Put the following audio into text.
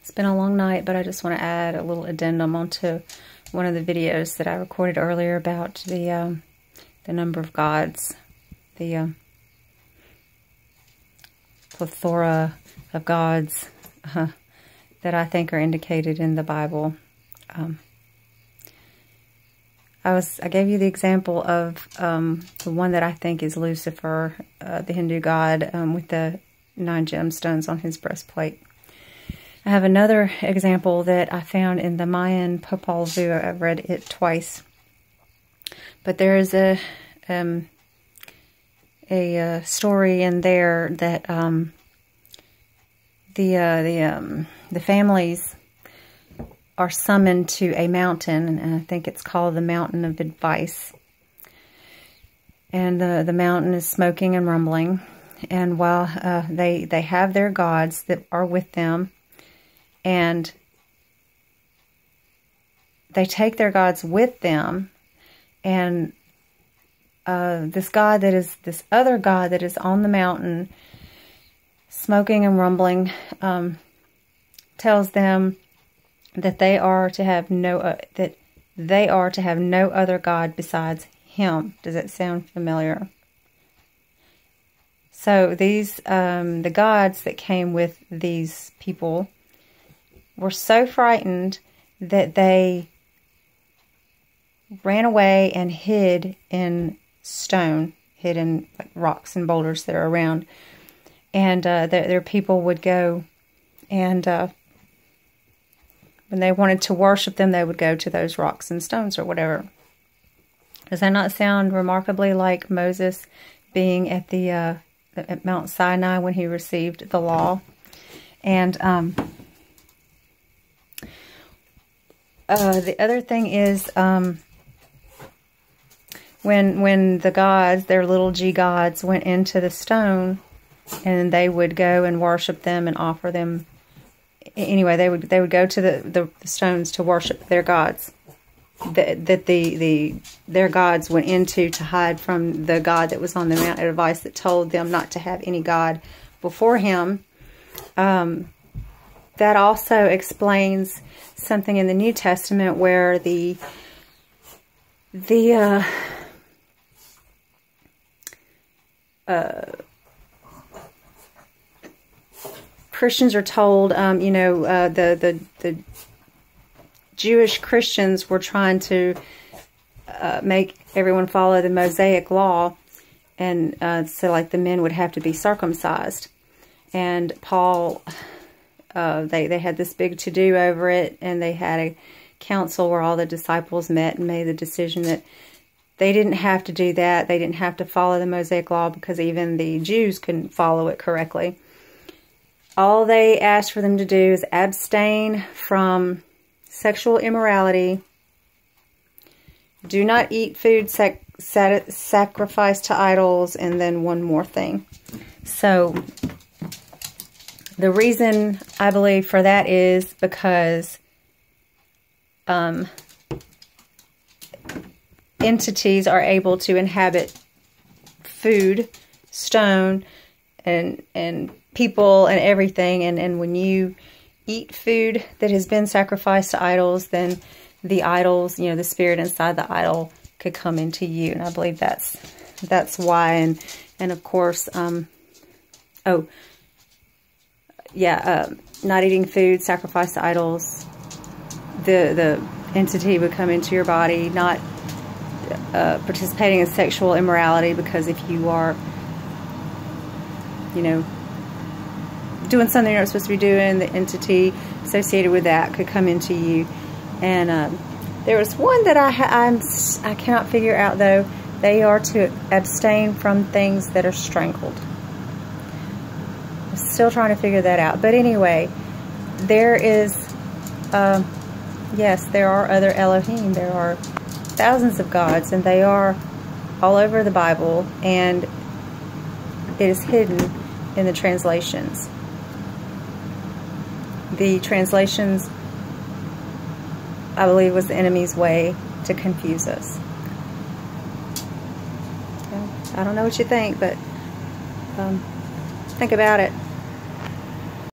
It's been a long night, but I just want to add a little addendum onto one of the videos that I recorded earlier about the number of gods, the plethora of gods that I think are indicated in the Bible. I gave you the example of the one that I think is Lucifer, the Hindu god, with the 9 gemstones on his breastplate. I have another example that I found in the Mayan Popal Vuh. I've read it twice, but there is a story in there that the families are summoned to a mountain, and I think it's called the Mountain of Advice. And the mountain is smoking and rumbling, and while they have their gods that are with them, and they take their gods with them, and this other god that is on the mountain, smoking and rumbling, tells them that they are to have no other god besides him. Does that sound familiar? So these the gods that came with these people were so frightened that they ran away and hid in stone, hid in like rocks and boulders that are around. And their people would go, and when they wanted to worship them, they would go to those rocks and stones or whatever. Does that not sound remarkably like Moses being at at Mount Sinai when he received the law? And the other thing is, when the gods, their little g gods, went into the stone, and they would go and worship them and offer them. Anyway, they would go to the stones to worship their gods that their gods went into to hide from the God that was on the Mount of Advice that told them not to have any god before him. That also explains something in the New Testament where the Christians are told, the Jewish Christians were trying to make everyone follow the Mosaic law, and so like the men would have to be circumcised. And Paul, they had this big to-do over it, and they had a council where all the disciples met and made the decision that they didn't have to do that. They didn't have to follow the Mosaic law because even the Jews couldn't follow it correctly. All they asked for them to do is abstain from sexual immorality, do not eat food sacrificed to idols, and then one more thing. So the reason I believe for that is because entities are able to inhabit food, stone, and people and everything, and when you eat food that has been sacrificed to idols, then the idols, the spirit inside the idol could come into you, and I believe that's why. And of course, not eating food sacrificed to idols, the entity would come into your body. Not participating in sexual immorality, because if you are doing something you're not supposed to be doing, the entity associated with that could come into you. And there was one that I cannot figure out, though. They are to abstain from things that are strangled. I'm still trying to figure that out. But anyway, there is, yes, there are other Elohim. There are thousands of gods, and they are all over the Bible, and it is hidden in the translations. The translations, I believe, was the enemy's way to confuse us. I don't know what you think, but think about it.